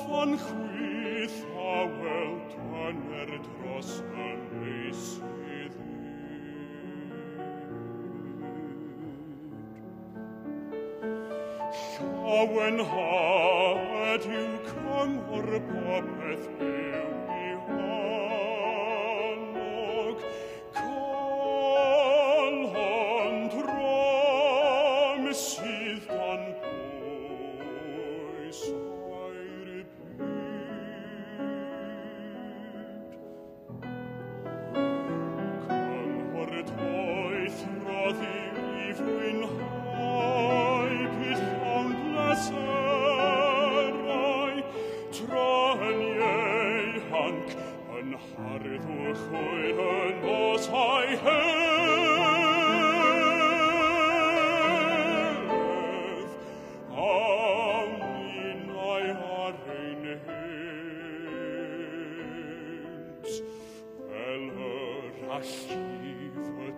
Van chwith a weld hanner dros y meysydd. Llawen had yw cyngor popeth yw I annog, colhon drom sydd dan bwys a'r byd. Cyngor toeth roedd I fwynhau bydd llawn bleserau, tra'n ei hanc yn harddwch o'r yn os ai hedd, a minnau ar ein hens, fel yr allif y